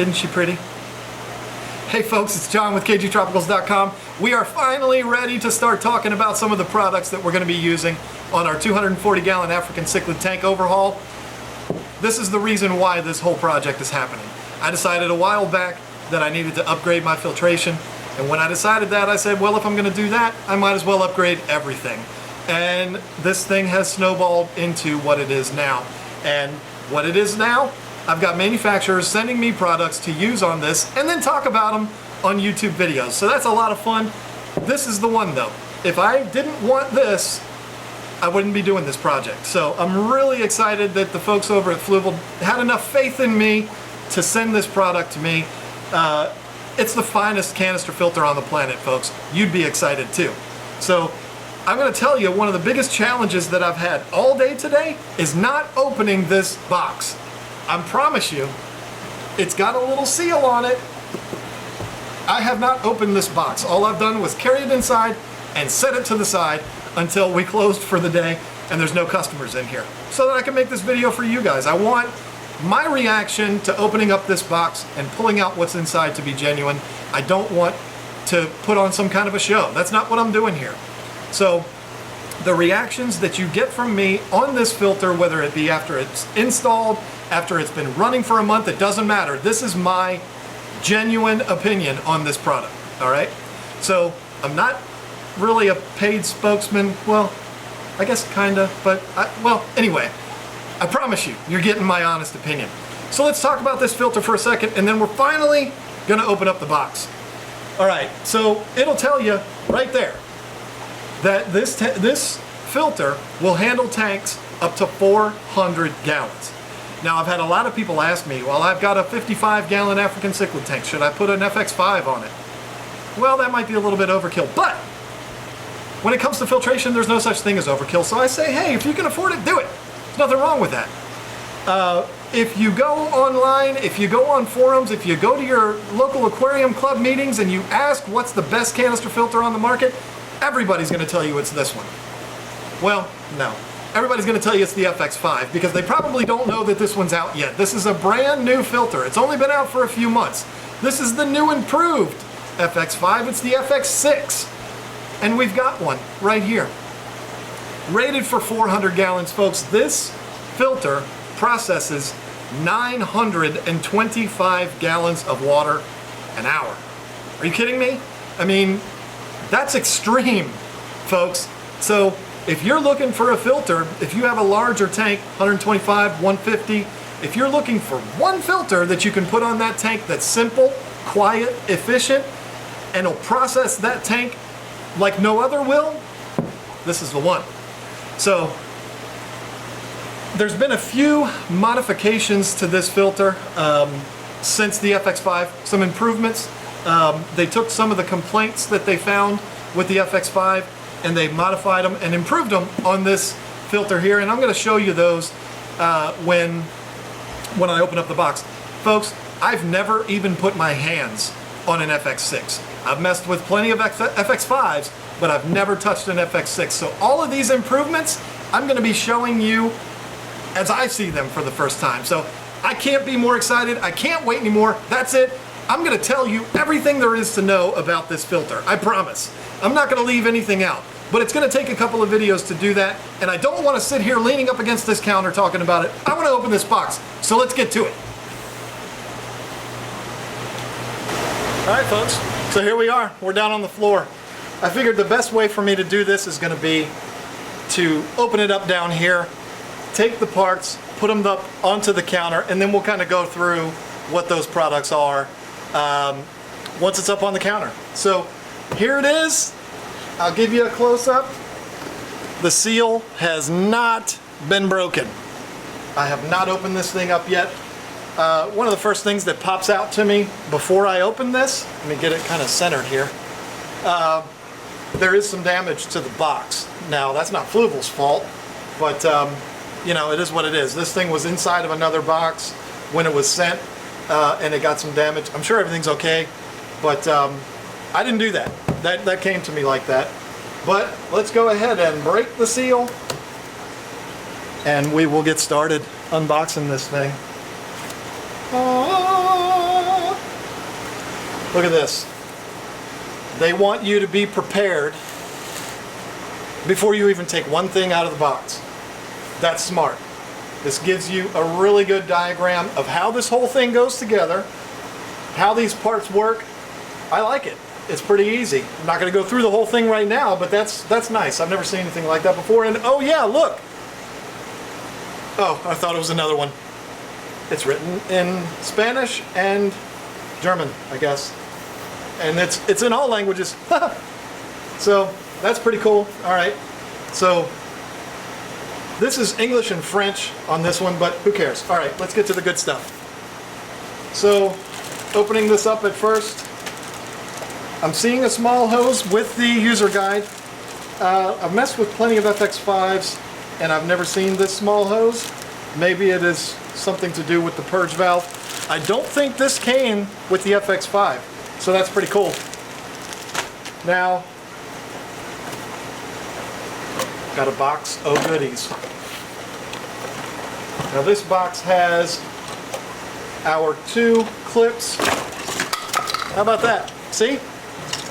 Isn't she pretty? Hey folks, it's John with KGTropicals.com. We are finally ready to start talking about some of the products that we're going to be using on our 240-gallon African cichlid tank overhaul. This is the reason why this whole project is happening. I decided a while back that I needed to upgrade my filtration, and when I decided that, I said, well, if I'm going to do that, I might as well upgrade everything. And this thing has snowballed into what it is now. And what it is now, I've got manufacturers sending me products to use on this and then talk about them on YouTube videos. So that's a lot of fun. This is the one though. If I didn't want this, I wouldn't be doing this project. So I'm really excited that the folks over at FLUVAL had enough faith in me to send this product to me. It's the finest canister filter on the planet, folks. You'd be excited too. So I'm going to tell you, one of the biggest challenges that I've had all day today is not opening this box. I promise you, it's got a little seal on it. I have not opened this box. All I've done was carry it inside and set it to the side until we closed for the day and there's no customers in here, so that I can make this video for you guys. I want my reaction to opening up this box and pulling out what's inside to be genuine. I don't want to put on some kind of a show. That's not what I'm doing here. So the reactions that you get from me on this filter, whether it be after it's installed, after it's been running for a month, it doesn't matter. This is my genuine opinion on this product, all right? So I'm not really a paid spokesman. Well, I guess kinda, but well, anyway, I promise you, you're getting my honest opinion. So let's talk about this filter for a second, and then we're finally gonna open up the box. All right, so it'll tell you right there that this filter will handle tanks up to 400 gallons. Now, I've had a lot of people ask me, well, I've got a 55-gallon African cichlid tank. Should I put an FX-5 on it? Well, that might be a little bit overkill, but when it comes to filtration, there's no such thing as overkill. So I say, hey, if you can afford it, do it. There's nothing wrong with that. If you go online, if you go on forums, if you go to your local aquarium club meetings and you ask what's the best canister filter on the market, everybody's going to tell you it's this one. Well, no. Everybody's going to tell you it's the FX-5 because they probably don't know that this one's out yet. This is a brand new filter. It's only been out for a few months. This is the new improved FX-5. It's the FX-6. And we've got one right here. Rated for 400 gallons, folks. This filter processes 925 gallons of water an hour. Are you kidding me? I mean, that's extreme, folks. So if you're looking for a filter, if you have a larger tank, 125, 150, if you're looking for one filter that you can put on that tank that's simple, quiet, efficient, and will process that tank like no other will, this is the one. So there's been a few modifications to this filter since the FX-5, some improvements. They took some of the complaints that they found with the FX-5 and they modified them and improved them on this filter here, and I'm going to show you those when I open up the box. Folks, I've never even put my hands on an FX-6. I've messed with plenty of FX-5s, but I've never touched an FX-6. So all of these improvements, I'm going to be showing you as I see them for the first time. So I can't be more excited. I can't wait anymore. That's it. I'm going to tell you everything there is to know about this filter. I promise. I'm not going to leave anything out, but it's going to take a couple of videos to do that, and I don't want to sit here leaning up against this counter talking about it. I want to open this box, so let's get to it. All right, folks, so here we are. We're down on the floor. I figured the best way for me to do this is going to be to open it up down here, take the parts, put them up onto the counter, and then we'll kind of go through what those products are once it's up on the counter. So here it is. I'll give you a close-up. The seal has not been broken. I have not opened this thing up yet. One of the first things that pops out to me before I open this, let me get it kind of centered here, there is some damage to the box. Now, that's not FLUVAL's fault, but you know, it is what it is. This thing was inside of another box when it was sent, and it got some damage. I'm sure everything's okay, but I didn't do that. That came to me like that. But let's go ahead and break the seal, and we will get started unboxing this thing. Look at this. They want you to be prepared before you even take one thing out of the box. That's smart. This gives you a really good diagram of how this whole thing goes together, how these parts work. I like it. It's pretty easy. I'm not going to go through the whole thing right now, but that's nice. I've never seen anything like that before. And oh yeah, look. Oh, I thought it was another one. It's written in Spanish and German, I guess. And it's in all languages. So that's pretty cool. All right. So this is English and French on this one, but who cares? All right, let's get to the good stuff. So opening this up at first, I'm seeing a small hose with the user guide. I've messed with plenty of FX-5s and I've never seen this small hose. Maybe it is something to do with the purge valve. I don't think this came with the FX-5, so that's pretty cool. Now, got a box of goodies. Now this box has our 2 clips. How about that? See?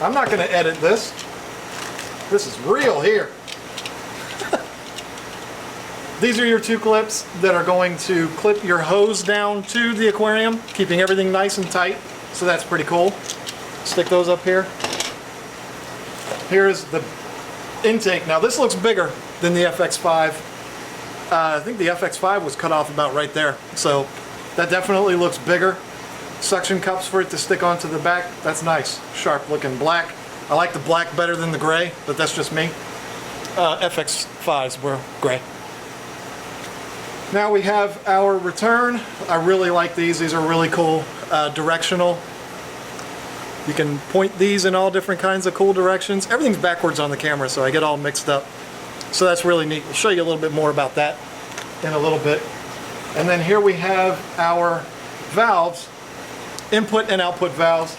I'm not going to edit this. This is real here. These are your 2 clips that are going to clip your hose down to the aquarium, keeping everything nice and tight. So that's pretty cool. Stick those up here. Here's the intake. Now this looks bigger than the FX-5. I think the FX-5 was cut off about right there. So that definitely looks bigger. Suction cups for it to stick onto the back. That's nice. Sharp looking black. I like the black better than the gray, but that's just me. FX-5s were gray. Now we have our return. I really like these. These are really cool. Directional. You can point these in all different kinds of cool directions. Everything's backwards on the camera, so I get all mixed up. So that's really neat. We'll show you a little bit more about that in a little bit. And then here we have our valves, input and output valves.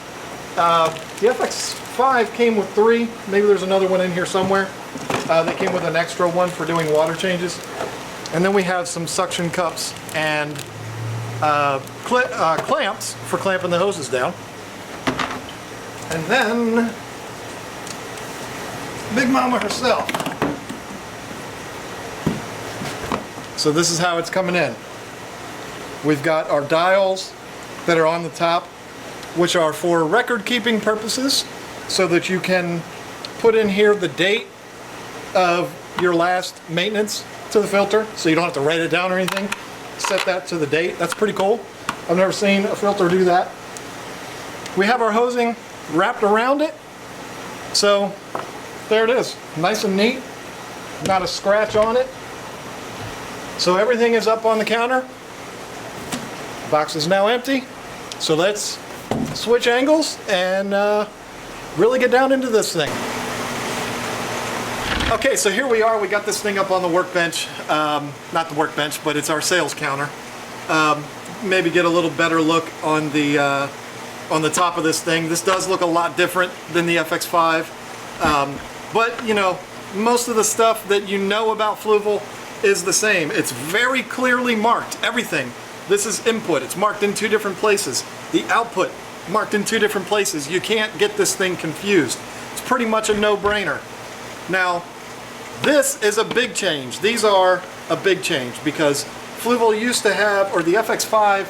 The FX-5 came with 3. Maybe there's another one in here somewhere. They came with an extra one for doing water changes. And then we have some suction cups and clamps for clamping the hoses down. And then Big Mama herself. So this is how it's coming in. We've got our dials that are on the top, which are for record keeping purposes, so that you can put in here the date of your last maintenance to the filter, so you don't have to write it down or anything. Set that to the date. That's pretty cool. I've never seen a filter do that. We have our hosing wrapped around it, so there it is. Nice and neat. Not a scratch on it. So everything is up on the counter. The box is now empty. So let's switch angles and really get down into this thing. Okay, so here we are. We got this thing up on the workbench. Not the workbench, but it's our sales counter. Maybe get a little better look on the top of this thing. This does look a lot different than the FX-5. But, you know, most of the stuff that you know about FLUVAL is the same. It's very clearly marked, everything. This is input. It's marked in 2 different places. The output, marked in 2 different places. You can't get this thing confused. It's pretty much a no-brainer. Now, this is a big change. These are a big change because FLUVAL used to have, or the FX-5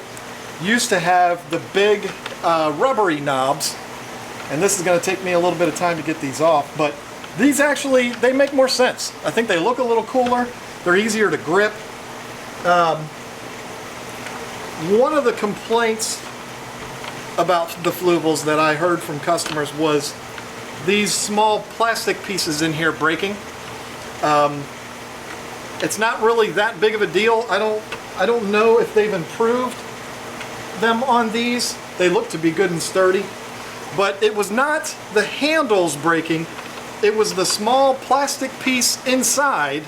used to have the big rubbery knobs. And this is going to take me a little bit of time to get these off, but these actually, they make more sense. I think they look a little cooler. They're easier to grip. One of the complaints about the FLUVALs that I heard from customers was these small plastic pieces in here breaking. It's not really that big of a deal. I don't know if they've improved them on these. They look to be good and sturdy, but it was not the handles breaking. It was the small plastic piece inside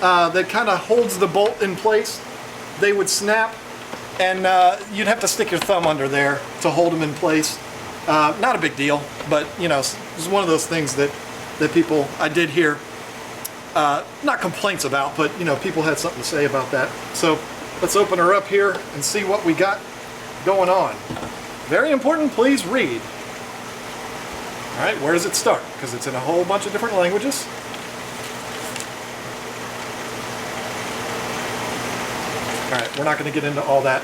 that kind of holds the bolt in place. They would snap, and you'd have to stick your thumb under there to hold them in place. Not a big deal, but you know, it's one of those things that people, I did hear, not complaints about, but you know, people had something to say about that. So let's open her up here and see what we got going on. Very important, please read. All right, where does it start? Because it's in a whole bunch of different languages. All right, we're not going to get into all that.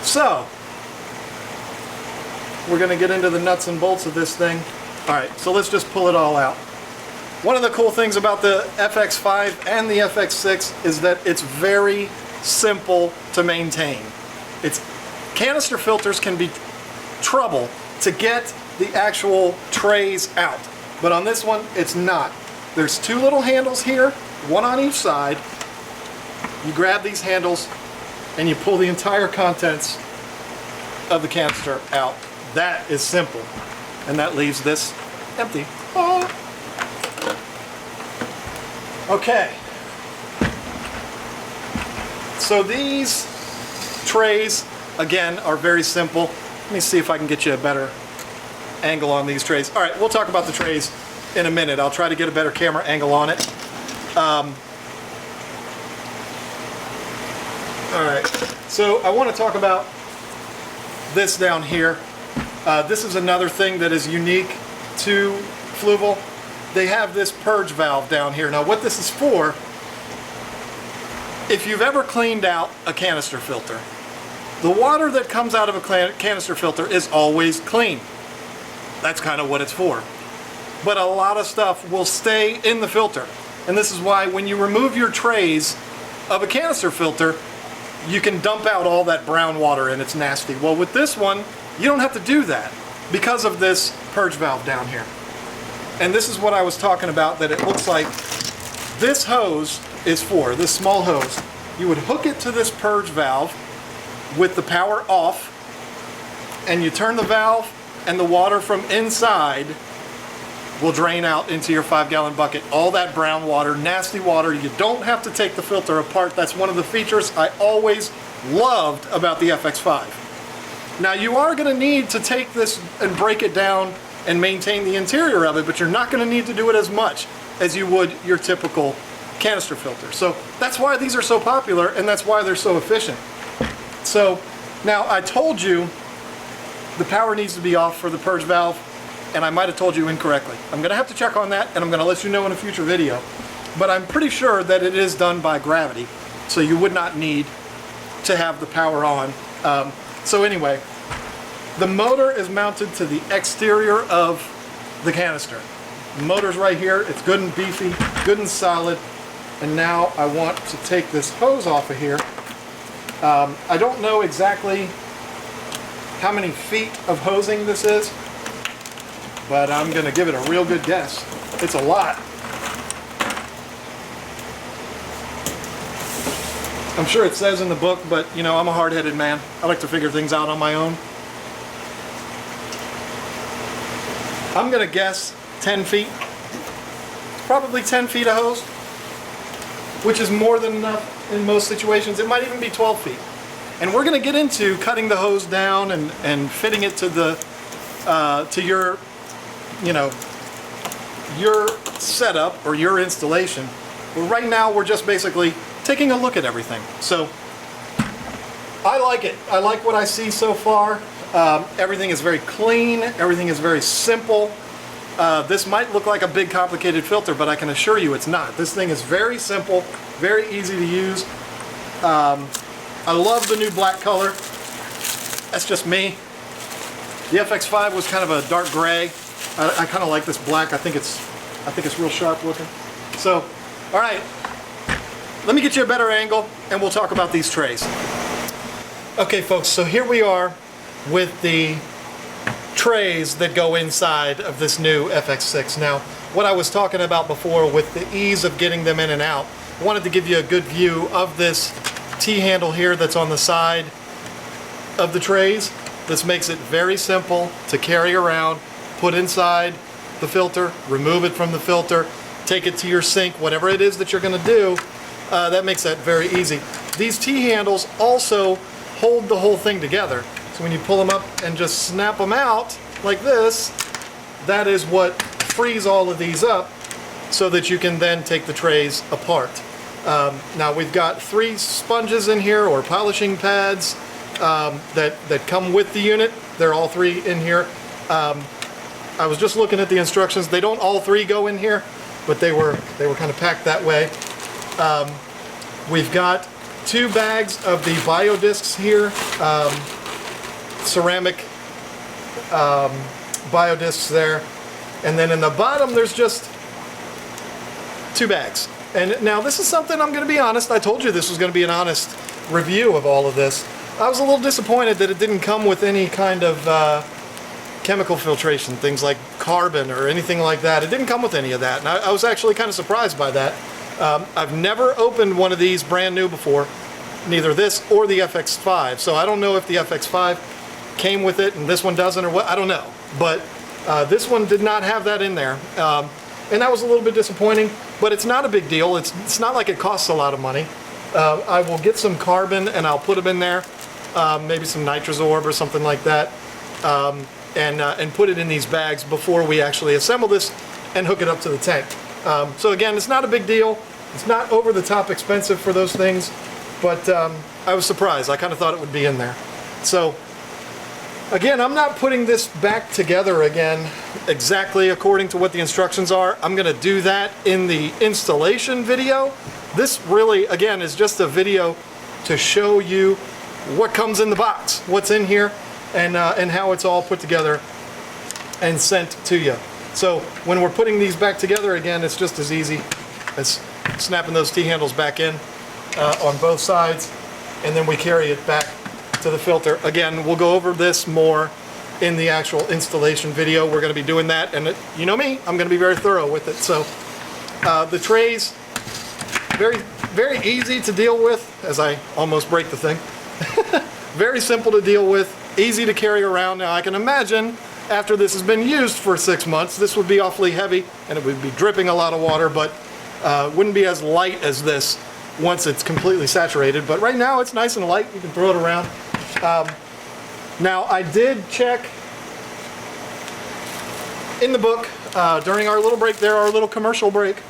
So, we're going to get into the nuts and bolts of this thing. All right, so let's just pull it all out. One of the cool things about the FX-5 and the FX-6 is that it's very simple to maintain. Canister filters can be trouble to get the actual trays out, but on this one it's not. There's two little handles here, one on each side. You grab these handles and you pull the entire contents of the canister out. That is simple, and that leaves this empty. Oh. Okay, so these trays again are very simple. Let me see if I can get you a better angle on these trays. All right, we'll talk about the trays in a minute. I'll try to get a better camera angle on it. All right, so I want to talk about this down here. This is another thing that is unique to FLUVAL. They have this purge valve down here. Now what this is for, if you've ever cleaned out a canister filter, the water that comes out of a canister filter is always clean. That's kind of what it's for. But a lot of stuff will stay in the filter. And this is why when you remove your trays of a canister filter, you can dump out all that brown water and it's nasty. Well, with this one, you don't have to do that because of this purge valve down here. And this is what I was talking about, that it looks like this hose is for, this small hose. You would hook it to this purge valve with the power off, and you turn the valve and the water from inside will drain out into your 5-gallon bucket. All that brown water, nasty water, you don't have to take the filter apart. That's one of the features I always loved about the FX-5. Now you are going to need to take this and break it down and maintain the interior of it, but you're not going to need to do it as much as you would your typical canister filter. So that's why these are so popular, and that's why they're so efficient. So now I told you the power needs to be off for the purge valve, and I might have told you incorrectly. I'm going to have to check on that, and I'm going to let you know in a future video. But I'm pretty sure that it is done by gravity, so you would not need to have the power on. So anyway, the motor is mounted to the exterior of the canister. The motor's right here. It's good and beefy, good and solid. And now I want to take this hose off of here. I don't know exactly how many feet of hosing this is, but I'm going to give it a real good guess. It's a lot. I'm sure it says in the book, but you know, I'm a hard-headed man. I like to figure things out on my own. I'm going to guess 10 feet. Probably 10 feet of hose, which is more than enough in most situations. It might even be 12 feet. And we're going to get into cutting the hose down and fitting it to the to your, you know, your setup or your installation. But right now we're just basically taking a look at everything. So I like it. I like what I see so far. Everything is very clean. Everything is very simple. This might look like a big complicated filter, but I can assure you it's not. This thing is very simple, very easy to use. I love the new black color. That's just me. The FX-5 was kind of a dark gray. I kind of like this black. I think it's real sharp looking. So, all right, let me get you a better angle and we'll talk about these trays. Okay folks, so here we are with the trays that go inside of this new FX-6. Now, what I was talking about before with the ease of getting them in and out, I wanted to give you a good view of this T-handle here that's on the side of the trays. This makes it very simple to carry around, put inside the filter, remove it from the filter, take it to your sink, whatever it is that you're going to do. That makes that very easy. These T-handles also hold the whole thing together. So when you pull them up and just snap them out like this, that is what frees all of these up so that you can then take the trays apart. Now we've got 3 sponges in here, or polishing pads, that come with the unit. They're all 3 in here. I was just looking at the instructions. They don't all three go in here, but they were kind of packed that way. We've got 2 bags of the biodiscs here, ceramic biodiscs there, and then in the bottom there's just 2 bags. And now this is something, I'm going to be honest, I told you this was going to be an honest review of all of this. I was a little disappointed that it didn't come with any kind of chemical filtration, things like carbon or anything like that. It didn't come with any of that, and I was actually kind of surprised by that. I've never opened one of these brand new before, neither this or the FX-5, so I don't know if the FX-5 came with it and this one doesn't or what, I don't know. But this one did not have that in there, and that was a little bit disappointing, but it's not a big deal. It's not like it costs a lot of money. I will get some carbon and I'll put them in there, maybe some Nitrosorb or something like that, and put it in these bags before we actually assemble this and hook it up to the tank. So again, it's not a big deal. It's not over the top expensive for those things, but I was surprised. I kind of thought it would be in there. So again, I'm not putting this back together again exactly according to what the instructions are. I'm going to do that in the installation video. This really, again, is just a video to show you what comes in the box, what's in here, and how it's all put together and sent to you. So when we're putting these back together again, it's just as easy as snapping those T-handles back in on both sides, and then we carry it back to the filter. Again, we'll go over this more in the actual installation video. We're going to be doing that, and you know me, I'm going to be very thorough with it. So the trays, very easy to deal with, as I almost break the thing. Very simple to deal with, easy to carry around. Now I can imagine after this has been used for 6 months, this would be awfully heavy and it would be dripping a lot of water, but wouldn't be as light as this once it's completely saturated. But right now it's nice and light, you can throw it around. Now I did check in the book during our little break there, our little commercial break,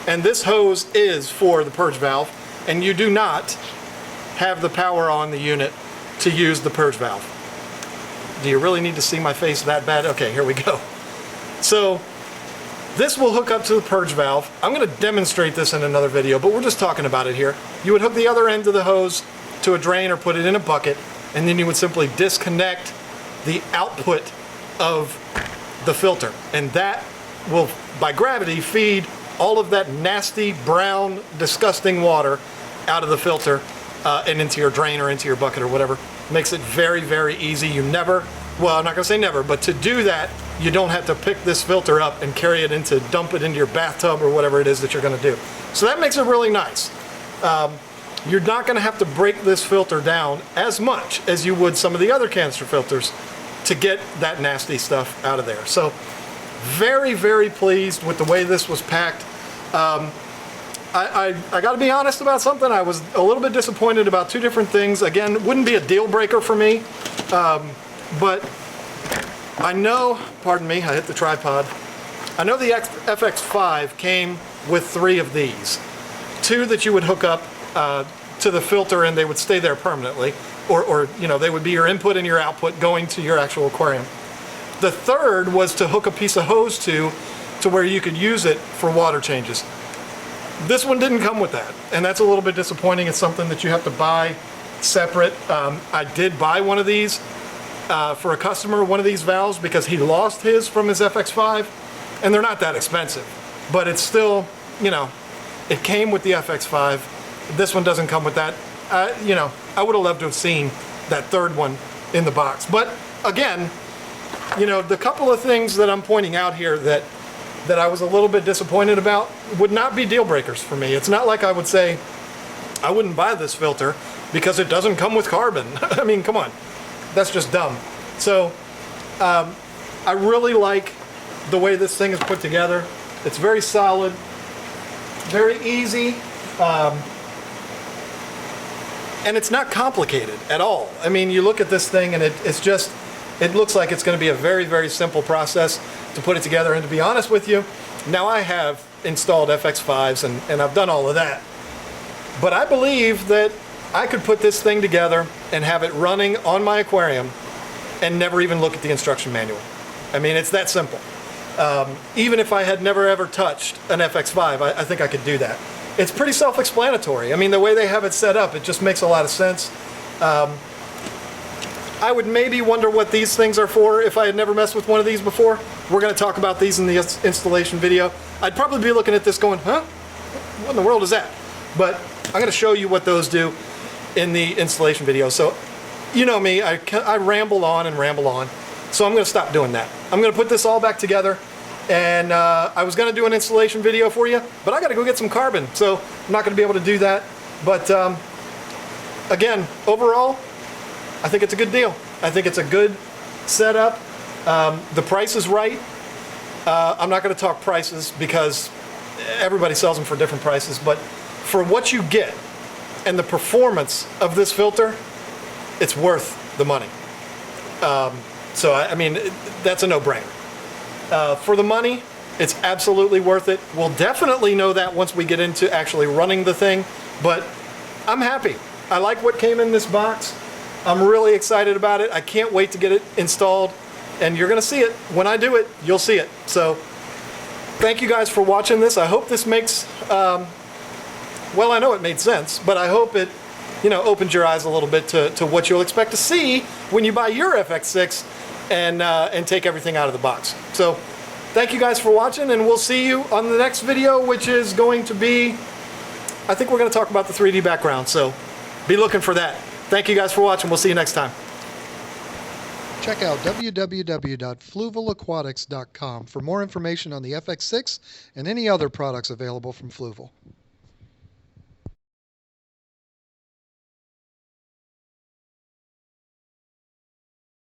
and this hose is for the purge valve, and you do not have the power on the unit to use the purge valve. Do you really need to see my face that bad? Okay, here we go. So this will hook up to the purge valve. I'm going to demonstrate this in another video, but we're just talking about it here. You would hook the other end of the hose to a drain or put it in a bucket, and then you would simply disconnect the output of the filter, and that will, by gravity, feed all of that nasty, brown, disgusting water out of the filter and into your drain or into your bucket or whatever. Makes it very, very easy. You never, well, I'm not gonna say never, but to do that, you don't have to pick this filter up and carry it into, dump it into your bathtub or whatever it is that you're gonna do. So that makes it really nice. You're not gonna have to break this filter down as much as you would some of the other canister filters to get that nasty stuff out of there. So very, very pleased with the way this was packed. I got to be honest about something. I was a little bit disappointed about 2 different things. Again, wouldn't be a deal breaker for me, but I know, pardon me, I hit the tripod. I know the FX-5 came with 3 of these. 2 that you would hook up to the filter and they would stay there permanently, or you know, they would be your input and your output going to your actual aquarium. The 3rd was to hook a piece of hose to where you could use it for water changes. This one didn't come with that, and that's a little bit disappointing. It's something that you have to buy separate. I did buy one of these for a customer, one of these valves, because he lost his from his FX-5, and they're not that expensive, but it's still, you know, it came with the FX-5. This one doesn't come with that. You know, I would have loved to have seen that 3rd one in the box. But again, you know, the couple of things that I'm pointing out here that I was a little bit disappointed about would not be deal breakers for me. It's not like I would say I wouldn't buy this filter because it doesn't come with carbon. I mean, come on, that's just dumb. So I really like the way this thing is put together. It's very solid, very easy, and it's not complicated at all. I mean, you look at this thing and it looks like it's going to be a very, very simple process to put it together. And to be honest with you, now I have installed FX-5s and I've done all of that. But I believe that I could put this thing together and have it running on my aquarium and never even look at the instruction manual. I mean, it's that simple. Even if I had never ever touched an FX-5, I think I could do that. It's pretty self-explanatory. I mean, the way they have it set up, it just makes a lot of sense. I would maybe wonder what these things are for if I had never messed with one of these before. We're going to talk about these in the installation video. I'd probably be looking at this going, huh? What in the world is that? But I'm going to show you what those do in the installation video. So, you know me, I ramble on and ramble on. So I'm going to stop doing that. I'm going to put this all back together. And I was going to do an installation video for you, but I got to go get some carbon. So I'm not going to be able to do that. But again, overall, I think it's a good deal. I think it's a good setup. The price is right. I'm not going to talk prices because everybody sells them for different prices, but for what you get and the performance of this filter, it's worth the money. So I mean, that's a no-brainer. For the money, it's absolutely worth it. We'll definitely know that once we get into actually running the thing, but I'm happy. I like what came in this box. I'm really excited about it. I can't wait to get it installed, and you're gonna see it. When I do it, you'll see it. So thank you guys for watching this. I hope this makes, well, I know it made sense, but I hope it, you know, opens your eyes a little bit to what you'll expect to see when you buy your FX-6 and take everything out of the box. So thank you guys for watching, and we'll see you on the next video, which is going to be, I think we're gonna talk about the 3D background, so be looking for that. Thank you guys for watching. We'll see you next time. Check out www.fluvalaquatics.com for more information on the FX-6 and any other products available from FLUVAL.